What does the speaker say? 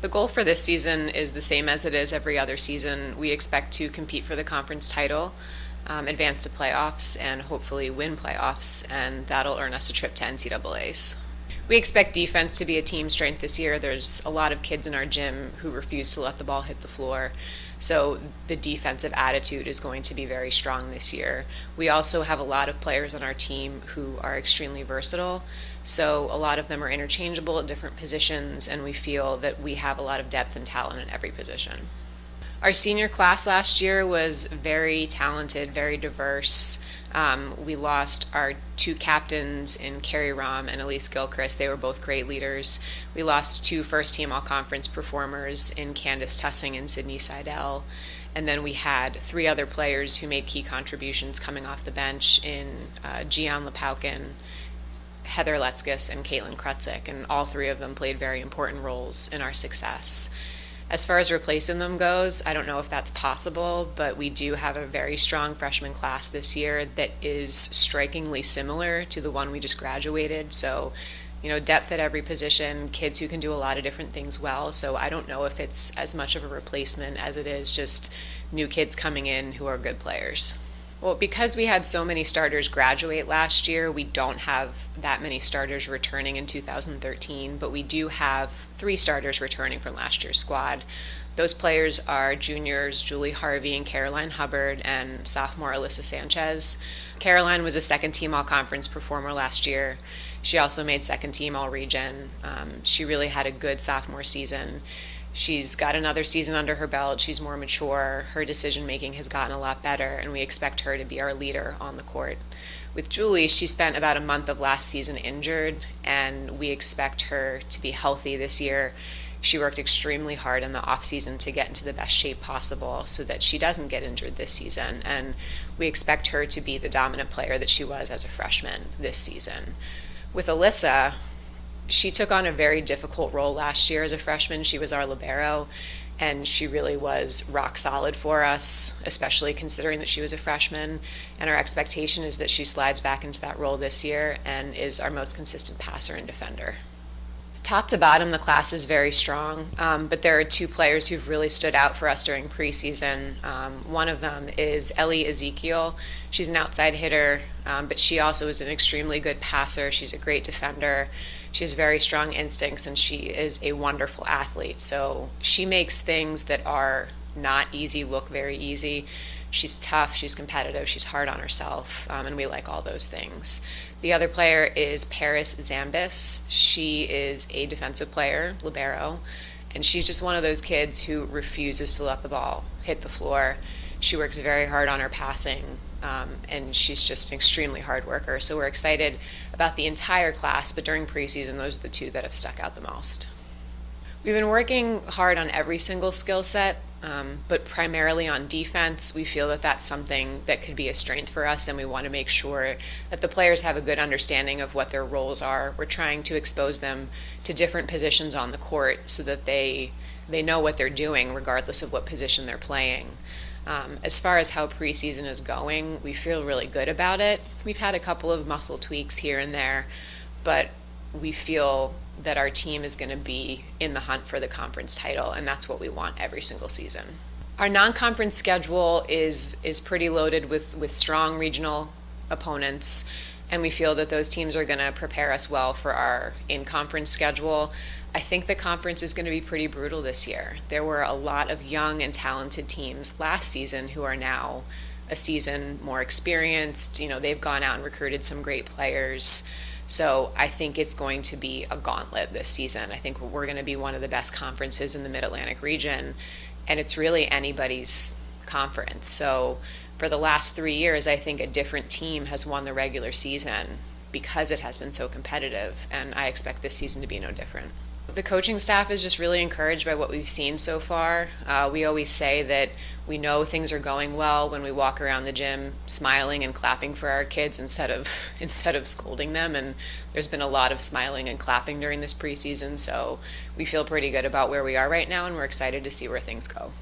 The goal for this season is the same as it is every other season. We expect to compete for the conference title, advance to playoffs, and hopefully win playoffs, and that'll earn us a trip to NCAAs. We expect defense to be a team strength this year. There's a lot of kids in our gym who refuse to let the ball hit the floor. So the defensive attitude is going to be very strong this year. We also have a lot of players on our team who are extremely versatile. So a lot of them are interchangeable at different positions, and we feel that we have a lot of depth and talent in every position. Our senior class last year was very talented, very diverse. We lost our two captains in Carrie Rom and Elise Gilchrist. They were both great leaders. We lost two first-team all-conference performers in Candace Tussing and Sydney Seidel. And then we had three other players who made key contributions coming off the bench in Gian Lepaukin, Heather Letzkis, and Caitlin Krutzik, and all three of them played very important roles in our success. As far as replacing them goes, I don't know if that's possible, but we do have a very strong freshman class this year that is strikingly similar to the one we just graduated. So, depth at every position, kids who can do a lot of different things well. So I don't know if it's as much of a replacement as it is just new kids coming in who are good players. Well, because we had so many starters graduate last year, we don't have that many starters returning in 2013, but we do have 3 starters returning from last year's squad. Those players are juniors Julie Harvey and Caroline Hubbard, and sophomore Alyssa Sanchez. Caroline was a second-team all-conference performer last year. She also made second-team all-region. She really had a good sophomore season. She's got another season under her belt. She's more mature. Her decision-making has gotten a lot better, and we expect her to be our leader on the court. With Julie, she spent about a month of last season injured, and we expect her to be healthy this year. She worked extremely hard in the off-season to get into the best shape possible so that she doesn't get injured this season, and we expect her to be the dominant player that she was as a freshman this season. With Alyssa, she took on a very difficult role last year as a freshman. She was our libero, and she really was rock solid for us, especially considering that she was a freshman. And our expectation is that she slides back into that role this year and is our most consistent passer and defender. Top to bottom, the class is very strong, but there are 2 players who've really stood out for us during preseason. One of them is Ellie Ezekiel. She's an outside hitter, but she also is an extremely good passer. She's a great defender. She has very strong instincts, and she is a wonderful athlete. So she makes things that are not easy look very easy. She's tough, she's competitive, she's hard on herself, and we like all those things. The other player is Paris Zambis. She is a defensive player, libero, and she's just one of those kids who refuses to let the ball hit the floor. She works very hard on her passing, and she's just an extremely hard worker. So we're excited about the entire class, but during preseason, those are the 2 that have stuck out the most. We've been working hard on every single skill set, but primarily on defense. We feel that that's something that could be a strength for us, and we want to make sure that the players have a good understanding of what their roles are. We're trying to expose them to different positions on the court so that they know what they're doing regardless of what position they're playing. As far as how preseason is going, we feel really good about it. We've had a couple of muscle tweaks here and there, but we feel that our team is going to be in the hunt for the conference title, and that's what we want every single season. Our non-conference schedule is pretty loaded with strong regional opponents, and we feel that those teams are going to prepare us well for our in-conference schedule. I think the conference is going to be pretty brutal this year. There were a lot of young and talented teams last season who are now a season more experienced. They've gone out and recruited some great players. So I think it's going to be a gauntlet this season. I think we're going to be one of the best conferences in the Mid-Atlantic region, and it's really anybody's conference. So for the last 3 years, I think a different team has won the regular season because it has been so competitive, and I expect this season to be no different. The coaching staff is just really encouraged by what we've seen so far. We always say that we know things are going well when we walk around the gym smiling and clapping for our kids instead of scolding them, and there's been a lot of smiling and clapping during this preseason, so we feel pretty good about where we are right now, and we're excited to see where things go.